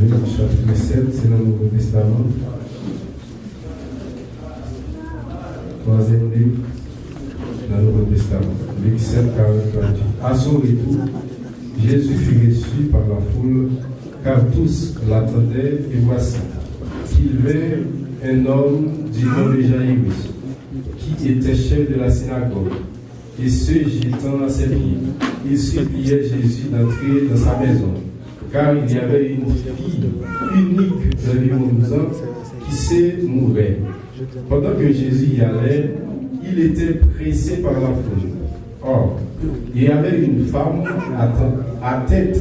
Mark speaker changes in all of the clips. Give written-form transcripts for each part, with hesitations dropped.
Speaker 1: Luc chapitre 7, c'est dans le Nouveau Testament. Troisième livre dans le Nouveau Testament. Luc 7, 40. À son retour, Jésus fut reçu par la foule, car tous l'attendaient, et voici qu'il vint un homme du nom de Jaïrus, qui était chef de la synagogue, et se jetant à ses pieds, il suppliait Jésus d'entrer dans sa maison, car il y avait une fille unique d'environ 12 ans qui se mourait. Pendant que Jésus y allait, il était pressé par la foule. Or, il y avait une femme atteinte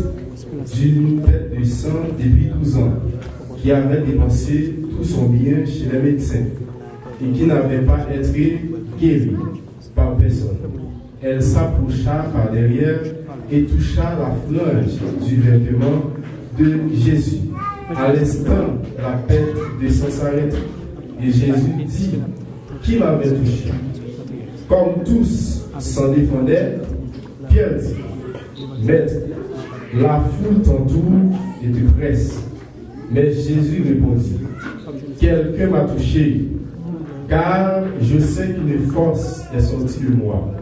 Speaker 1: d'une perte de sang depuis 12 ans, qui avait dépensé tout son bien chez les médecins et qui n'avait pas été guérie par personne. Elle s'approcha par derrière et toucha la flange du vêtement de Jésus. À l'instant, la perte de sang s'arrêta. Et Jésus dit: qui m'avait touché? Comme tous s'en défendaient, Pierre dit: Maître, la foule t'entoure et te presse. Mais Jésus répondit: quelqu'un m'a touché, car je sais qu'une force est sortie de moi.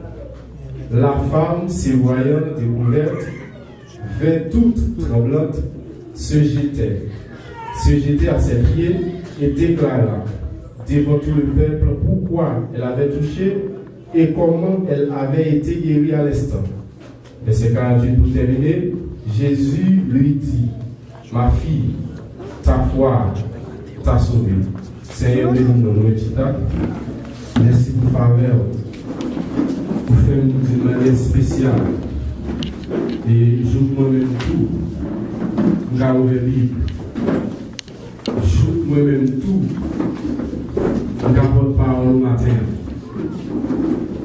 Speaker 1: La femme, se voyant découverte, vint toute tremblante, se jetait à ses pieds et déclara devant tout le peuple pourquoi elle avait touché et comment elle avait été guérie à l'instant. Verset 48 pour terminer, Jésus lui dit: ma fille, ta foi t'a sauvée. Seigneur, bénis nos noms. Merci pour faveur. Pour faire d'une manière spéciale. Et j'ouvre moi-même tout. Nous avons ouvert la Bible. J'ouvre moi-même tout. Nous avons parole au matin.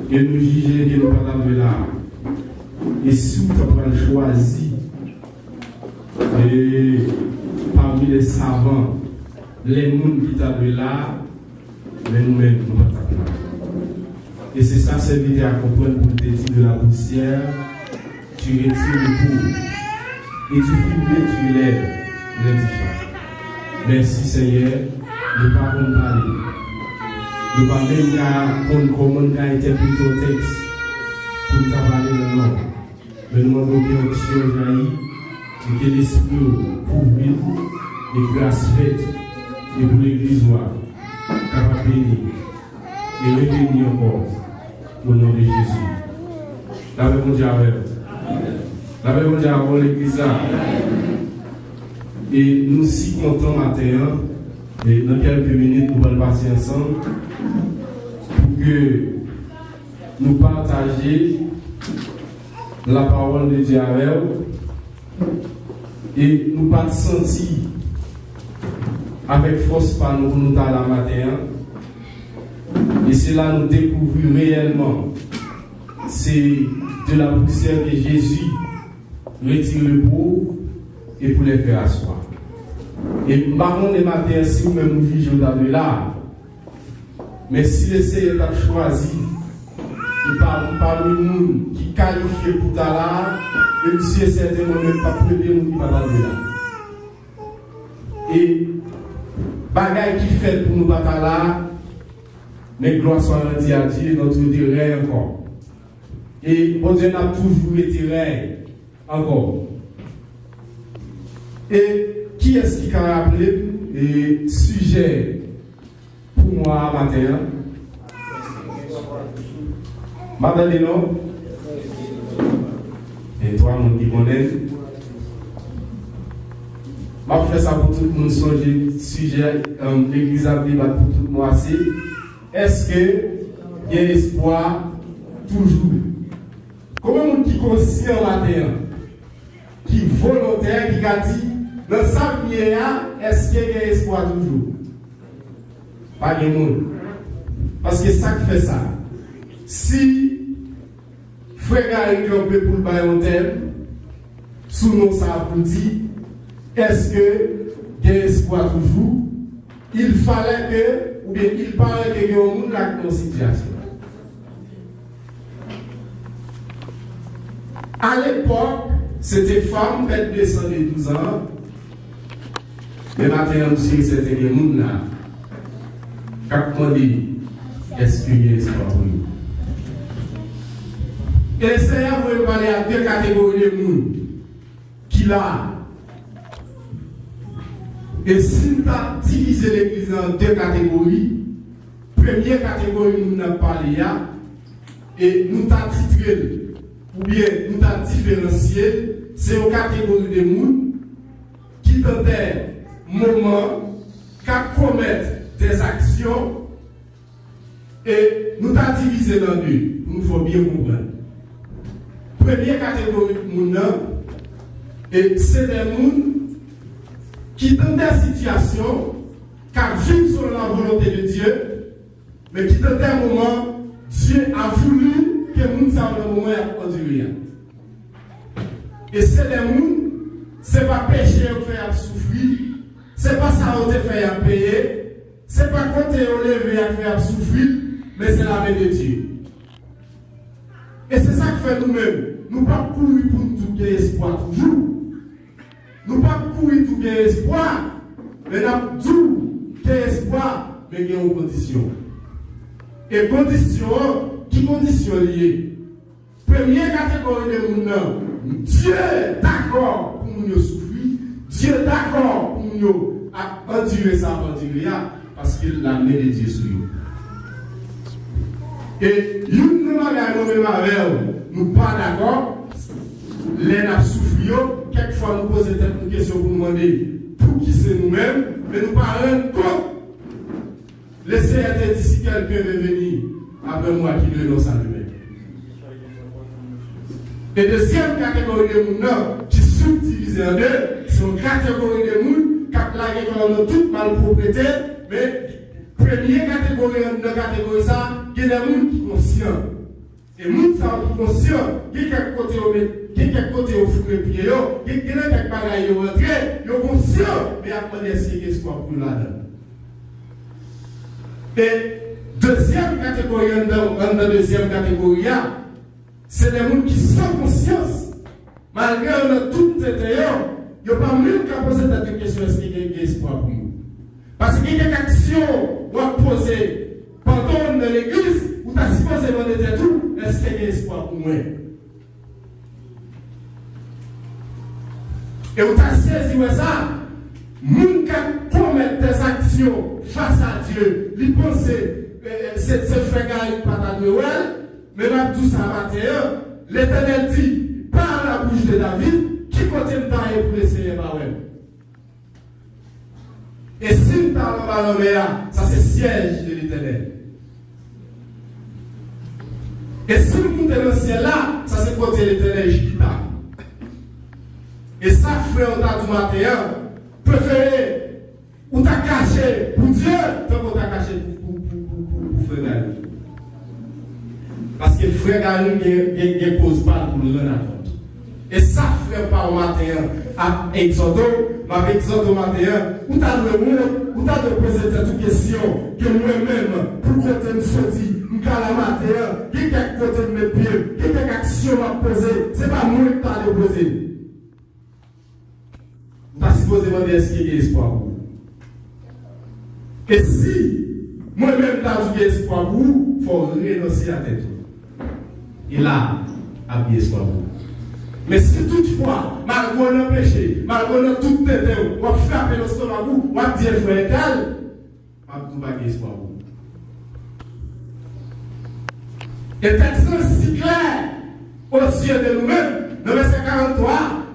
Speaker 1: Et nous juger que nous ne sommes pas là. Et si nous avons choisi, et parmi les savants, les gens qui sont là, mais nous-mêmes, nous ne sommes pas là. Et c'est ça, c'est l'idée à comprendre pour te dire de la poussière, tu retires le coup, et tu filmes, tu lèves l'indifférent. Merci Seigneur, de ne pas parler. De ne pas même comment on a interprété ton texte, pour nous parler de nom. Mais nous demandons que l'option jaillit, et que l'esprit couvre et grâce faite, et pour l'église capable de bénir, et revenir encore. Au nom de Jésus. La paix mondiale. La paix mondiale pour l'église. Et nous si contents matin, et dans quelques minutes, nous allons partir ensemble pour que nous partagions la parole de Dieu avec vous et nous pas sentir avec force par nous pour nous dans la matin. Et c'est là nous découvrons réellement, c'est de la poussière de Jésus, retire le pauvre et pour les faire asseoir. Et par les matins, si vous-même vous vivez de là, mais si le Seigneur a choisi, et parmi nous qui qualifient pour ta là, et Dieu certainement même pas prévu nous qui va dans là. Et bagaille qui fait pour nous pas là, mais gloire soit rendue à Dieu, notre terrain encore. Et bon Dieu n'a toujours été terrain encore. Et qui est-ce qui a rappelé le sujet pour moi matin? Madame non? Et toi, mon qui connaît? Je fais ça pour tout le monde, songer sujet, l'église a pris pour tout le monde assez. Est-ce qu'il y a espoir toujours? Comment on qui est conscient matin, qui est volontaire, qui a dit, dans sa prière, est-ce qu'il y a espoir toujours? Pas de monde. Parce que ça fait ça. Si frère Gary campé pour le bail en terre, sous nom ça pour dire, est-ce que il y a espoir toujours? Il fallait que, ou bien il paraît que y a un monde dans une situation. À l'époque, c'était femme, pète de 12 ans, Mais maintenant, aussi, c'est que les gens là, quand on dit, est-ce qu'il y a espoir pour nous? Et le Seigneur veut parler à deux catégories de gens qui là. Et si nous avons divisé l'église en deux catégories, première catégorie, nous avons parlé là, et nous avons titré, ou bien nous avons différencié, c'est une catégorie de gens qui dans des moments commettent des actions et nous avons divisé dans deux. Il faut bien comprendre. Première catégorie de gens, et c'est des gens qui dans des situations, qui vivent selon la volonté de Dieu, mais qui dans des moments, Dieu a voulu que les gens dans le moment endurent. Et c'est des gens, ce n'est pas péché qui fait souffrir, ce n'est pas ça qui fait payer, ce n'est pas côté au lever qui fait souffrir, mais c'est la main de Dieu. Et c'est ça que fait nous-mêmes. Nous ne pas courir pour tout gagner espoir toujours. Nous ne pas courir pour gagner espoir, mais nous avons tout gagner espoir, mais gagner une condition. Et condition, qui condition liée? Première catégorie de gens, Dieu est d'accord pour nous souffrir, Dieu est d'accord pour nous endurer ça, parce qu'il l'a amené de Dieu sur nous. Et nous nous pas d'accord, les n'a souffert, quelquefois nous posons une question pour nous demander pour qui c'est nous-mêmes, mais nous ne pas rendre compte. Laissez être d'ici quelqu'un de venir après moi qui le lance à lui-même. Et deuxième catégorie de gens qui subdivisent en deux, c'est une catégorie de gens qui ont plagué comme toute malpropriété, mais première catégorie de catégorie ça, il y a des gens qui sont conscients. Et les gens qui sont conscients, il y a quelques côtés au four et pied, il y a quelques bagailles au rentré, ils sont conscients, mais après est-ce qu'il y a espoir pour là-dedans. Et deuxième catégorie, dans la deuxième catégorie, c'est des gens qui sont conscience. Malgré tout intérieur, il n'y a pas mieux qu'à poser cette question, est-ce qu'il y a espoir pour nous? Parce qu'il y a des actions qu'on va poser pendant dans l'église, où tu as supposé demander tout, est-ce qu'il y a espoir pour moi? Et où tu as saisi ça, moun qui commettent des actions face à Dieu, ils pensent c'est frère qui n'est pas de Noël, mais même tout ça matin, l'Éternel dit par la bouche de David, qui continue de parler pour le Seigneur. Et si nous parlons par l'homme, ça c'est siège de l'Éternel. Et si nous montons dans le ciel là, ça c'est côté l'Éternel Jupiter. Et ça, frère, on t'a du matin, préféré, ou t'as caché pour Dieu, tant qu'on t'a caché pour frère Gary. Parce que frère Gary, il ne pose pas pour le rendre. Et ça, frère, par au matin, à Exodo, ma Exodo au matin, où t'as de poser cette question, que moi-même, pour côté me sortir, la matin, qui est côté de mes pieds, qui est action à poser, c'est pas moi qui t'as de poser. Vous n'êtes pas supposé demander est-ce qu'il y a espoir pour vous. Et si moi-même j'ai du espoir pour vous, il faut renoncer à tête. Et là, il y a espoir pour vous. Mais si toutefois, malgré le péché, malgré tout tête, on va frapper le stomac, on va dire frère tel, on va pas espoir pour vous. Et le texte est si clair aux yeux de nous-mêmes, dans le verset 43,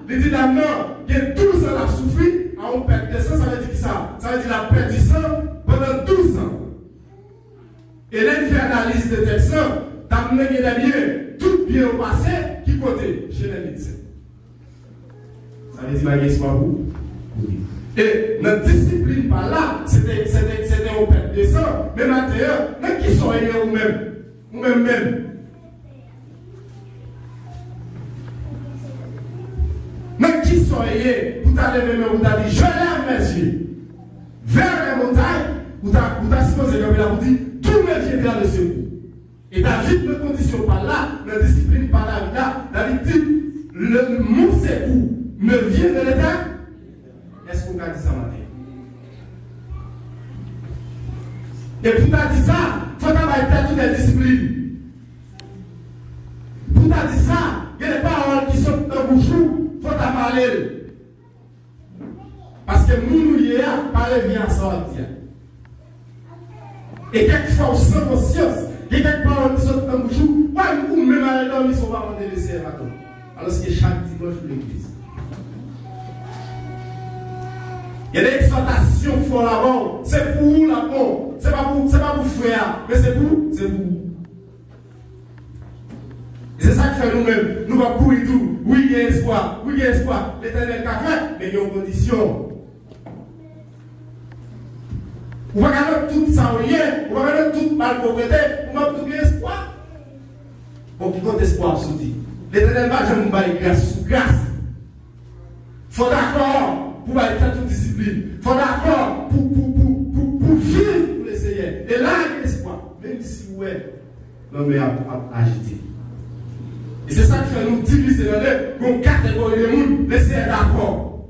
Speaker 1: il dit d'abord, il y a 12 ans à souffrir, à on perd de sang, ça veut dire ça? Ça veut dire la perte du sang pendant 12 ans. Et là, il fait analyse de texte, d'amener les biens, tout bien au passé, qui côté? Chez les médecins. Ça veut dire qu'il y a espoir pour vous? Oui. Et notre discipline par là, c'était on perd de sang, mais maintenant, même qui sont aidés ou même. Même qui soyez, vous t'avez levé, vous t'avez dit, je lève mes yeux vers les montagnes, vous t'avez supposé comme il a vous dit, tout mes yeux vers le secours. Et David ne conditionne pas là, ne discipline pas là, David dit, mon secours me vient de l'Éternel. Est-ce qu'on a dit ça matin?
Speaker 2: Et pour t'as dit ça, il faut t'avoir toutes les disciplines. Pour t'as dit ça, il y a des paroles qui sont dans le bouchou, il faut t'en parler. Parce que nous, nous y est, parler bien sortir. Et quelquefois, on sent conscience, il y a quelques paroles qui sont dans le bouchou, ou même à l'heure, ils ne sont pas en délaissés maintenant. Alors que chaque dimanche, l'église. Il y a des exhortations qui font là-bas. C'est pour vous là-bas. C'est pas pour frère, mais c'est pour vous. Et c'est ça que fait nous-mêmes. Nous allons courir tout. Oui, il y a espoir. Oui, il y a espoir. L'Éternel a fait, mais il y a une condition. On va regarder tout ça au lien. On va regarder tout mal pauvreté. On va tout bien espoir. Bon, qui compte espoir, absolu. L'Éternel va jamais nous bailler grâce sous grâce. Faut d'accord. Pour aller faire toute discipline. Il faut d'accord pour vivre pour l'essayer. Et là, il y a l'espoir. Même si ouais, l'homme est agité. Et c'est ça qui fait nous diviser dans les catégories de monde, l'essayer d'accord.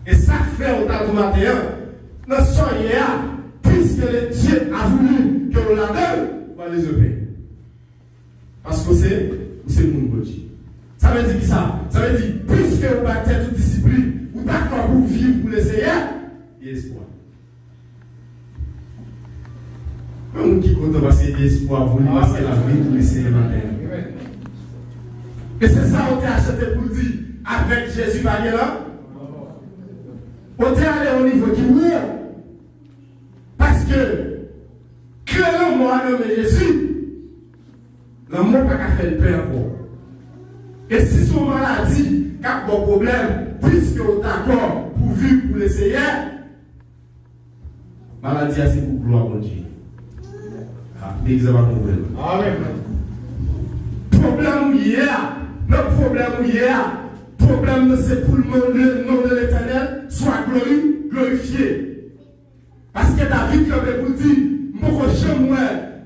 Speaker 2: Et ça fait au temps du matin, dans ce hier, puisque le Dieu a voulu que l'on la donne, on va les obéir. Parce que c'est le monde. Ça veut dire qui ça? Ça veut dire, puisque vous battez toute discipline, vous d'accord pour vivre, pour l'essayer, il y a espoir. Même qui compte parce qu'il y a espoir pour lui, parce que la vie pour l'essayer matin. Et c'est ça qu'on t'a acheté pour dire, avec Jésus, va là. On t'a allé au niveau qui oui. Parce que, clairement, moi, nommé Jésus, l'amour n'a pas fait le père pour. Et si son maladie a un problème, puisque vous êtes d'accord pour vivre, pour l'essayer, maladie c'est pour gloire à Dieu. L'examen problème. Amen. Problème hier, notre problème hier, problème c'est pour le nom de l'Éternel soit glorifié. Parce que David vous dit, moi je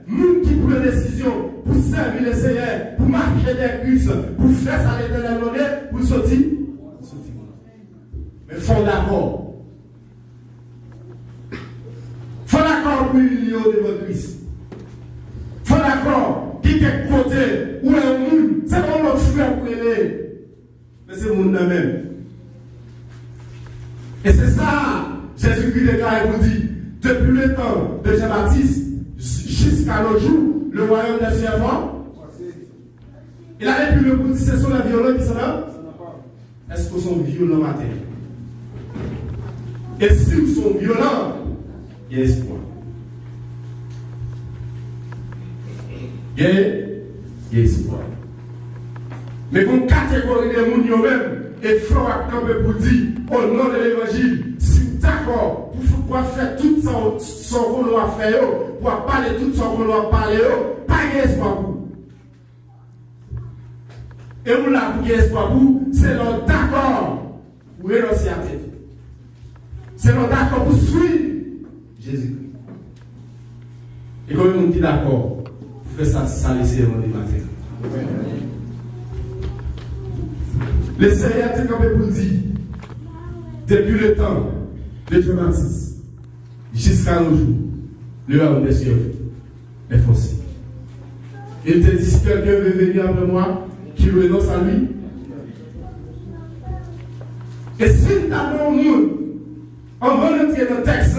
Speaker 2: nous qui prend des décisions pour servir les seigneurs, pour marcher des crises, pour faire ça l'Éternel pour sortir. Mais il faut d'accord. Il faut d'accord pour l'union de votre Christ. Il faut d'accord. Qui est côté où un monde, c'est pas notre frère pour l'aider. Mais c'est le monde même. Et c'est ça, Jésus-Christ déclare et vous dit, depuis le temps de Jean-Baptiste jusqu'à nos jours, le royaume des cieux est fort. Et la République vous dit, ce sont les violents qui sont là. Est-ce qu'ils sont violents matin? Et s'ils sont violents, il y a espoir. Il y a espoir. Mais comme catégorie de monde eux-mêmes, et frère à camper pour dire, au nom de l'évangile, si vous êtes d'accord, pour faire tout ce qu'on doit faire, pour parler tout ce qu'on doit parler, pas d'espoir pour vous. Et vous là, pour espoir pour vous, c'est leur d'accord pour renoncer à tête. C'est leur d'accord pour suivre Jésus-Christ. Et comme on dit d'accord, pour faire ça laisser le matin. Le Seigneur a campé pour dire, depuis le temps de Jean-Baptiste jusqu'à nos jours, le royaume des cieux est forcé. Il te dit, si quelqu'un veut venir après moi, qu'il renonce à lui. Et si nous avons un monde, on va entrer dans le texte,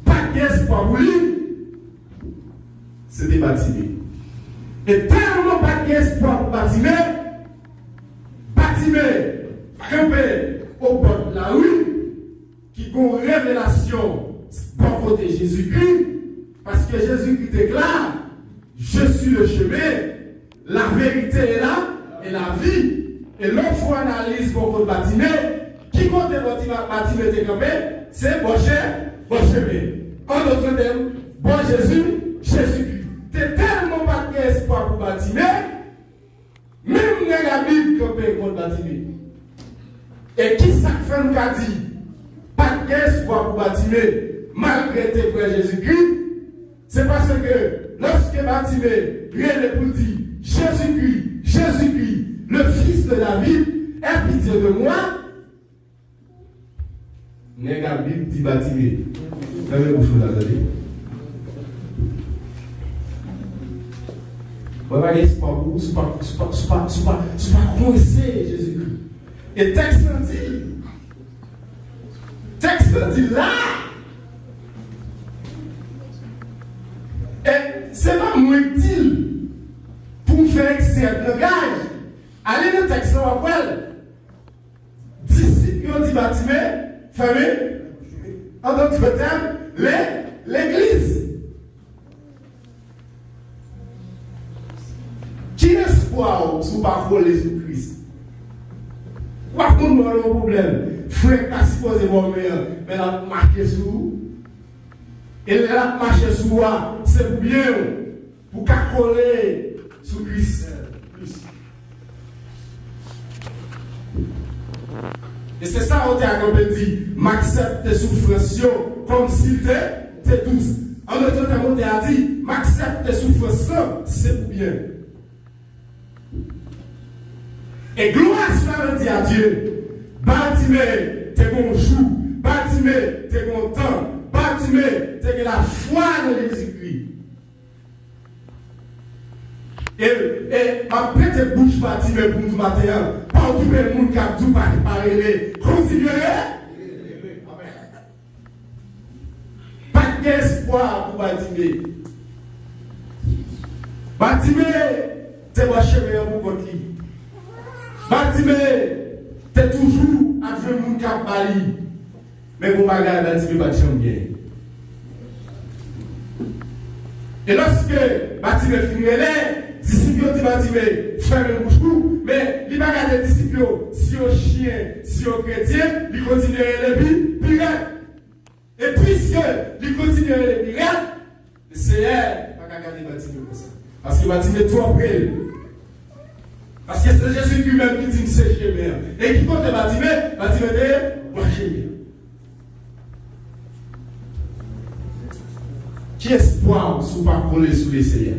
Speaker 2: pas d'espoir pour lui, c'était bâtimé. Et tellement pas d'espoir pour bâtimé, campé au bord de la rue, qui a une révélation pour côté Jésus-Christ, parce que Jésus-Christ déclare, je suis le chemin, la vérité est là, et la vie. Et l'offre analyse pour côté bâtiment, qui compte bâtiment est campé, c'est bon chemin. En d'autres termes, bon Jésus-Christ. T'es tellement pas d'espoir pour bâtiment, même dans la Bible campé contre bâtiment. Et qui ça fait nous a dit, pas d'espoir pour bâtiment, malgré tes frères Jésus-Christ, c'est parce que lorsque bâtiment, rien ne pour dire, Jésus-Christ, le fils de David, aie pitié de moi, n'est la Bible dit bâtiment.
Speaker 1: Fermez vos choses là, attendez. Vous avez espoir pour vous, c'est pas coincé Jésus-Christ. Et texte dit là. Et c'est pas moi dit pour me faire extraire le langage. Allez dans le texte après. Disciples ont dit bâtiment, fermé, en d'autres termes, l'église. Qui espoir sous parole Jésus-Christ? Par contre, nous avons un problème. Frère, pas supposé voir mais la marché sous. Et la marché sous moi, c'est pour bien, pour coller sous Christ. Et c'est ça on t'a dit, m'accepte tes souffrances comme si t'es douce. En d'autres termes, on t'a dit, m'accepte tes souffrances, c'est pour bien. Et gloire soit dit à Dieu, bâtiment, t'es bon jour, bâtiment, t'es bon temps, bâtiment, t'es la foi de Jésus-Christ. Et après tes bouches bâtiment pour nous matin, pas occuper le monde qui a tout parlé, continuez. Pas d'espoir pour bâtiment. Bâtiment, t'es bon chemin pour votre lit. Bâtiment, t'es toujours avec le monde qui a parlé. Mais pour bagarre, bâtiment, pas de chambre bien. Et lorsque bâtiment finit, disciples ont dit bâtiment, fermez le bouche, mais il va garder les disciples, si au chien, si au chrétien, il continue les pirates. Et puisque il continue les pirates, le Seigneur va garder les bâtiments comme ça. Parce que le bâtiment est trop près. Parce que c'est Jésus lui-même qui dit que c'est chez moi. Et qui compte le bâtiment est moi chez moi. Qui espoir sous pas coller sous les Seigneurs?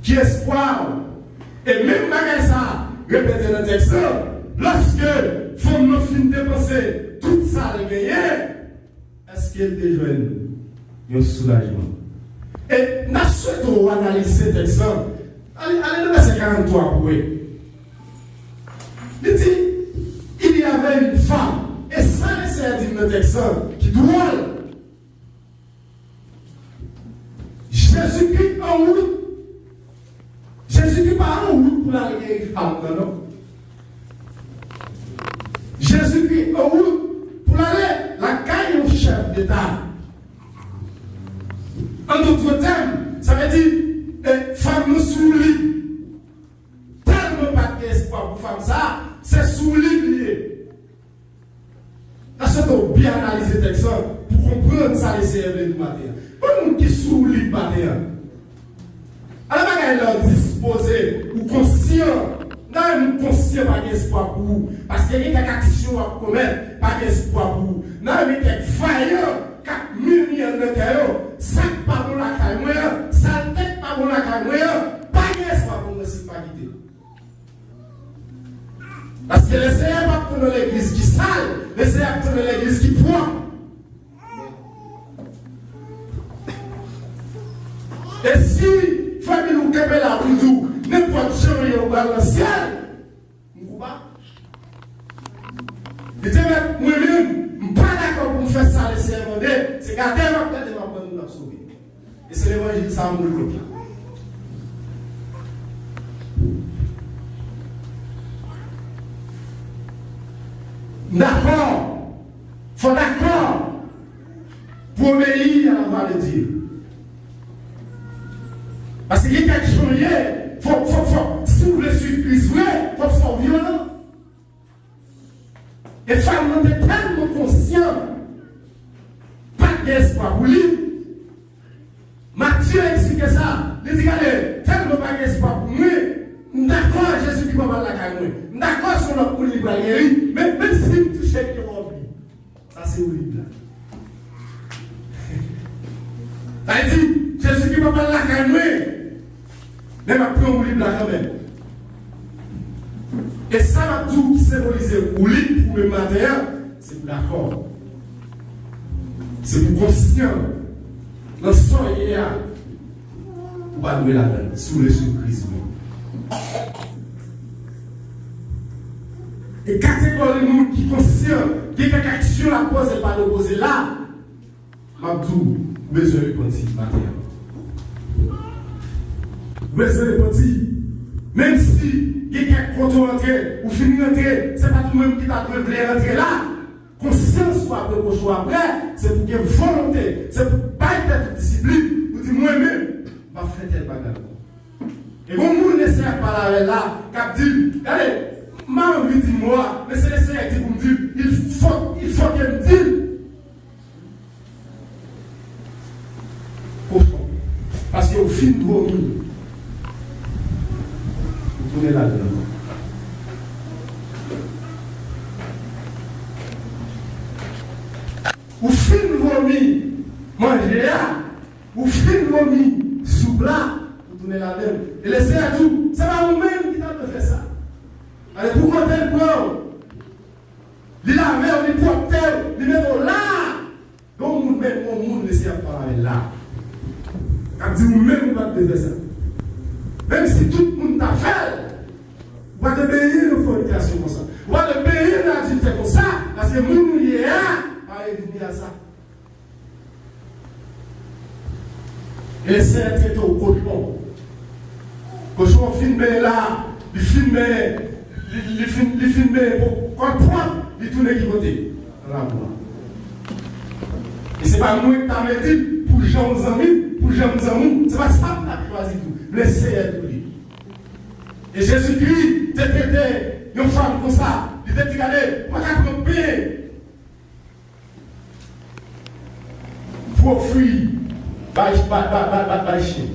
Speaker 1: Qui espoir? Et même malgré ça, répétez le texte, lorsque faut nous finir de dépenser tout ça de gagner, est-ce qu'il déjà un soulagement? Et nous souhaitons analyser ce texte. Allez dans verset 43 pour vous. Il dit, il y avait une femme, et ça c'est dit dans le texte, qui doit Jésus-Christ en route. Jésus-Christ pas en route pour aller guérir une femme, non. Jésus-Christ en route pour aller la caille au chef d'État. En d'autres termes, ça veut dire femme nous sous lit. Tellement pas d'espoir pour femme ça, c'est sous lit lié. Parce que bien analyser le texte pour comprendre ça les CRV du matin. Pas nous qui sous lit du matin. Alors, elle est disposée ou conscient. Non, nous conscient pas d'espoir pour vous. Parce qu'il y a quelques actions à commettre, pas d'espoir pour vous. Non, mais quelques failles, 4 millions de cailloux, ça pas pour la caille, ça tête pas pour la caille, pas d'espoir pour nous, c'est pas quitter. Parce que les Seigneur va prendre l'église qui sale, les Seigneur va prendre l'église qui pointe. Et si famille nous kebe la boudou, n'importe qui au bas dans le ciel, nous pas. Et tu vois, moi-même, je ne suis pas d'accord pour faire ça, les servants, c'est garder ma tête et ma bonne nous sauver. Et c'est l'évangile, ça me le bloque. D'accord, il faut d'accord pour obéir à la voix de Dieu. Parce qu'il y a quelque chose, si vous voulez suivre Christ, il faut faire violent. Et femmes sont tellement conscients, pas d'espoir pour lui. Matthieu a expliqué ça. Il dit, allez, tellement pas d'espoir pour moi. D'accord, Jésus qui va parler la caille. D'accord, sur notre pour lui guérir. Mais même si vous touchez qui va oublier. Ça, c'est horrible. Ça dit, Jésus qui va parler la caille. Mais ma plus on libre là quand même. Et ça m'a tout qui symbolise ou libre pour le matin, c'est pour d'accord.
Speaker 2: C'est pour conscient. Dans le sang, il y a. Ou pas nous là-dedans, sous le surprise. Et catégorie de monde qui est conscient, qui a quelque action à poser et pas de poser là, Mabdou, besoin de pentir matin. Besoin de pentir. Même si il y a quelques comptes rentrer ou finir rentrer, ce n'est pas tout le monde qui t'a trouvé rentrer là. Conscience soit après pour choix après, c'est pour qu'il y ait volonté, c'est pour pas être discipline, pour dire moi-même, je vais faire tel bagage. Et quand on essaie de parler là, qui dit, allez, ma envie de moi, mais c'est l'essai qui dit pour me dire, il faut qu'elle me dise. Parce qu'au fin de vos vies, vous tournez là-dedans. Ou fin vomi, manger là, ou fin vomi, soupe là, vous tournez la même. Et laissez à tout, c'est pas vous-même qui t'a fait ça. Allez, pourquoi tel plan? Il a mer, il porte tel, il met là. Donc, vous-même, vous laissez à parler là. Quand vous-même, vous ne pas faire ça. Même si tout le monde t'a fait, vous allez payer une fornication comme ça. Vous allez payer une adultère comme ça, parce que vous n'y êtes pas. Venir à ça. Et laissez traiter au cochon. Cochon filmé là, il filmé pour comprendre, il tourne qui côté. Et ce n'est pas moi qui t'a dit pour Jean Zami, pour Jean Zamou, ce n'est pas ça qui t'a choisi tout. Laissez être lui. Et Jésus-Christ t'a traité une femme comme ça. Il t'a dit, regardez, moi je vais payer. Pour fuir, chien.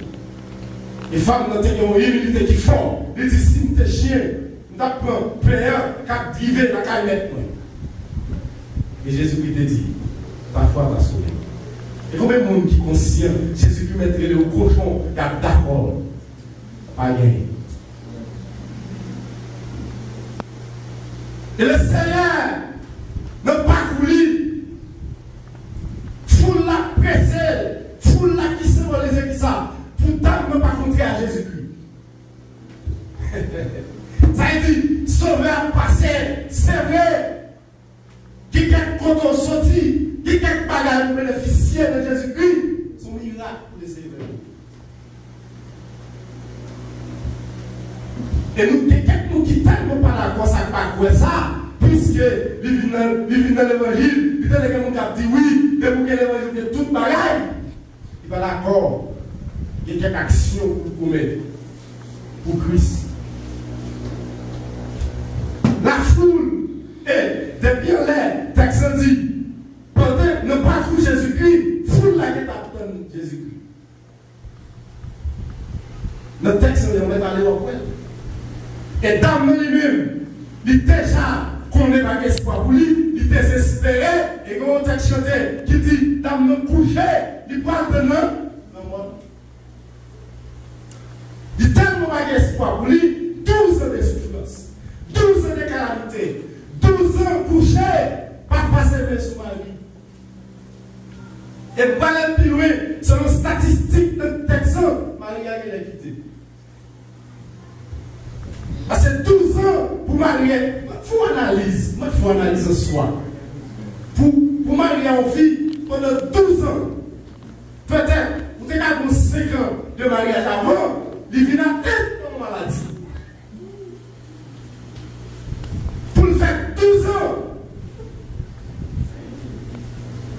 Speaker 2: Les femmes ont une humilité qui est forte. Ils disent si nous sommes chiens, nous avons un père qui a drivé la caillette. Et Jésus-Christ dit, parfois, ma soeur. Et combien de monde qui est conscient, Jésus-Christ mettrait le cochon, il a d'accord. Pas gagné. Et le Seigneur n'a pas coulé. Foule la pressée, foule la qui symbolise qui ça, pourtant ne pas contrer à Jésus-Christ. Ça veut dire, sauveur passé, c'est vrai. Qui quelque côté sorti, qui quelque bagage bénéficier de Jésus-Christ, son miracle pour les servir. Et nous, quelqu'un qui tellement pas d'accord, ça pas quoi ça, puisque il vient dans l'évangile, il dit que mon cap dit oui, et pour que l'évangile de toute bagaille, il va d'accord. Il y a quelques actions pour commettre pour Christ. La foule est de bien l'air, texte dit, pendant ne pas trouver Jésus-Christ, foule la qui t'attend Jésus-Christ. Le texte, on va aller au point. Et dans lui-même, il déjà qu'on n'est pas espoir pour lui, il est désespéré, et quand on t'a chanté, qui dit, dans nous coucher, il parle de nous, il tellement pas espoir pour lui, 12 ans de souffrance, 12 ans de calamité, 12 ans couché, pas passer sur ma vie. Et pas aller plus loin, selon statistique de Texas, Maria est quitté. Parce que 12 ans pour marier, il faut analyser en soi. Pour marier une fille pendant 12 ans, peut-être, vous avez 5 ans de mariage avant, il vient à tête de maladie. Pour le faire 12 ans,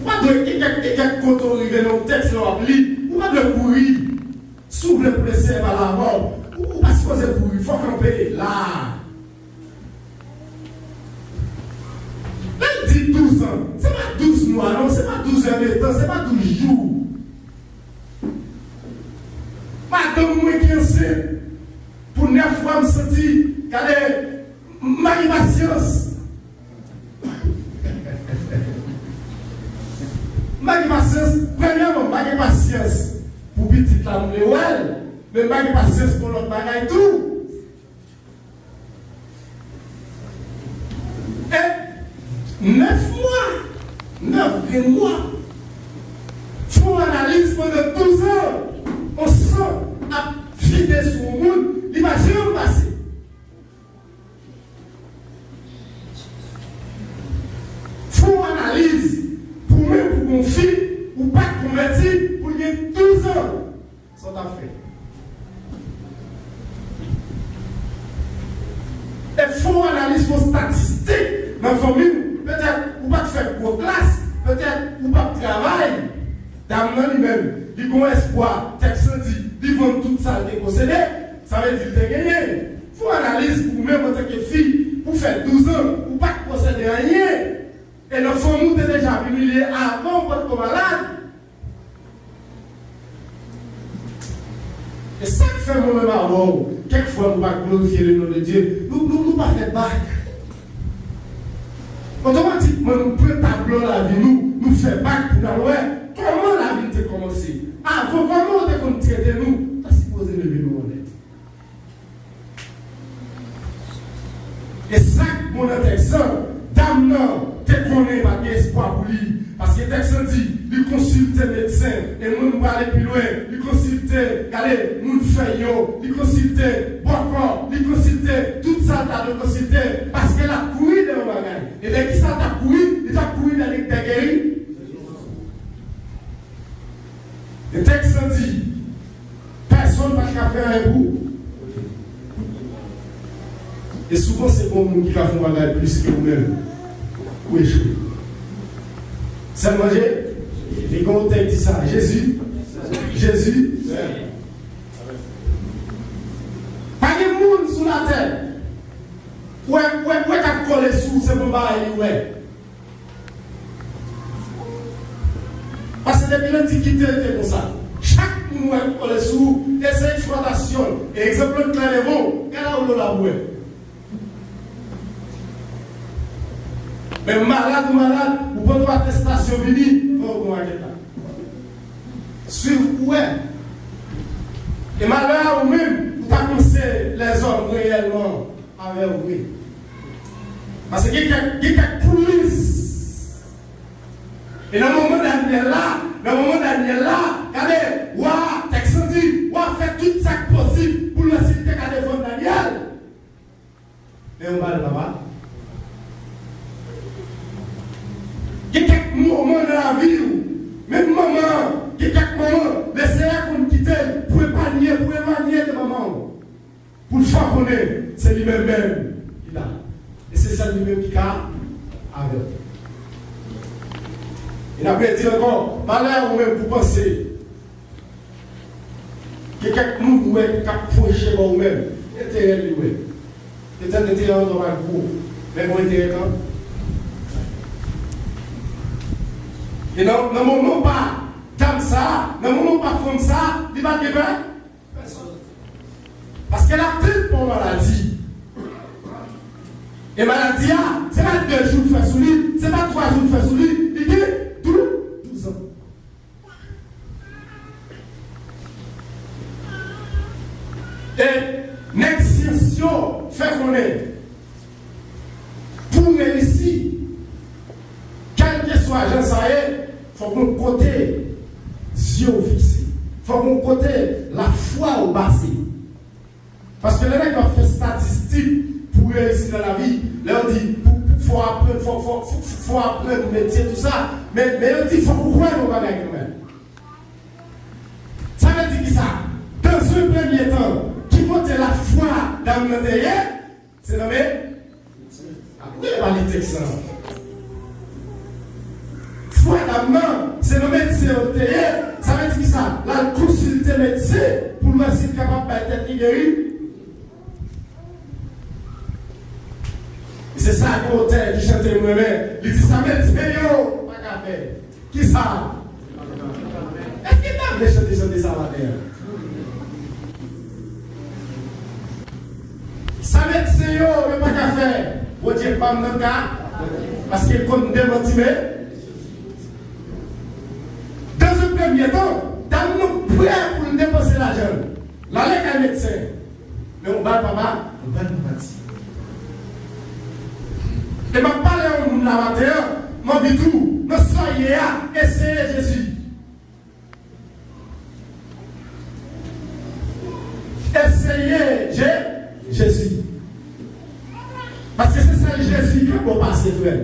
Speaker 2: vous devez quelqu'un quand on arrive dans le texte, vous devez courir, sous le pressé par la mort. Ou parce que c'est pour il faut camper là. Là, il dit 12 ans. Ce n'est pas 12 mois, non, ce n'est pas 12 heures de temps, ce n'est pas 12 jours. Madame, moi qui enseigne, pour 9 fois, me sentir, regardez, ma patience. Ma patience, premièrement, ma patience pour petit la Noël. Mais pas de patience pour l'autre bagaille tout. Et 9 mois, 9 mois, analyse vos statistiques dans la famille, peut-être ou pas faire gros classe, peut-être ou pas travail. Dans lui-même, il a un espoir, texte dit, ils vont tout ça déposséder, ça veut dire que gagné. Il faut analyser pour même en tant que fille, pour faire 12 ans, ou pas posséder rien. Et le fond, nous sommes déjà humiliés avant d'être malade. Et ça qui fait moi-même avant, quelquefois nous ne pas glorifier le nom de Dieu, nous ne pas faire bac. Automatiquement, nous prenons tableau la vie, nous faisons bac pour nous voir comment la vie a commencé. Avant, comment on a traité nous, on a supposé lever nous en est. Et ça, mon intéressant, dame non, tu connais pas d'espoir pour lui. Parce que le texte dit, il consulte les médecins, et nous va aller plus loin, il consulte, regardez, nous faisons, il consulte Bokor, il consulte tout ça, il a consulté, parce qu'elle a couru dans le bagage. Et dès qu'il s'est couru, il a couru dans les guéris. Le texte dit, personne ne va faire un bout. Et souvent, c'est bon nous qui va faire un bagage plus que nous-mêmes. Ou échouer. C'est manger. Et comment on dit ça? Jésus. Pas de monde sous la terre. Ouais, t'as collé sous ce combat, ouais. Parce que depuis l'Antiquité, c'était comme ça. Chaque monde qui collé sous, et c'est exploitation. Et exemple, clairement, qu'elle a eu la bouée. Mais malade, ou pour une attestation venue, il faut qu'on aille là. Sur où est? Et malheur ou même, vous pensez les hommes réellement avec oui. Parce qu'il y a quelques police. Et dans le moment Daniel là, regardez, ouah, texte dit, ouah, fait tout ça possible pour le citer qu'à défendre Daniel. Et on va le papa. Il y a quelques moments dans la vie, même maman, il y a quelques moments, les seigneurs qu'on quitte pour épargner de maman. Pour le faire connaître, c'est lui-même qui a. Et c'est ça lui-même qui a avec. Il a bien dit encore, malheur ou même pour penser. Il y a quelques moments qui ont approché vous-même. Intérêt lui-même. Peut-être intérêt dans le groupe, mais bon intérêt quand. Et dans le moment pas comme ça, dans le moment pas comme ça, il va gagner personne. Parce qu'elle a telle pour maladie. Et maladie, c'est pas 2 jours de faire sous lui, c'est pas 3 jours de faire sous lui, il dit 12 ans. Et l'excision fait connaître pour réussir, quel que soit l'agent, ça y est. Il faut qu'on côté yeux fixés. Il faut qu'on côté la foi au basé. Parce que les gens qui ont fait statistique pour réussir dans la vie, leur dit il faut apprendre le métier, tout ça. Mais ils disent il faut qu'on croie au bagage quand même. Ça veut dire que ça, dans un premier temps, qui compte la foi dans le intérieur, c'est nommé. Après, il va les textes. Foi d'amant, c'est le médecin au terrain. Ça veut dire ça, la consulter médecin pour voir s'il est capable d'être guéri. Et c'est ça que qui chante moi-même. Il dit ça, médecin, yo, pas qu'à faire. Qui ça? Est-ce qu'il t'a chanter ça la terre? Ça, médecin, yo, mais pas qu'à faire. Vous dites pas dans le cas, parce qu'il compte démotiver. Premier temps, nous prêts pour nous dépenser l'argent. Là, les médecin. Mais on va papa, on va nous bâtir. Et je parle au lavateur, je dis tout, nous soyez à essayer Jésus. Essayez Jésus. Parce que c'est ça Jésus que vous passez, frère.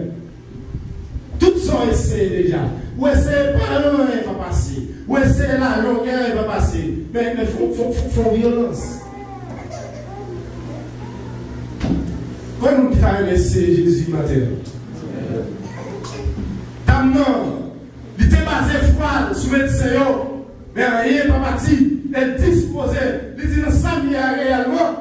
Speaker 2: Toutes sont essayées déjà. Ou essayer par là, il va passer. Ou essayer là, longueur, il va passer. Mais il faut violence.
Speaker 1: Comme nous qui t'a remercié Jésus matin. Maintenant, il était basé froid sur médecin, mais rien pas parti. Elle disposait, il dit dans 100 milliards réellement.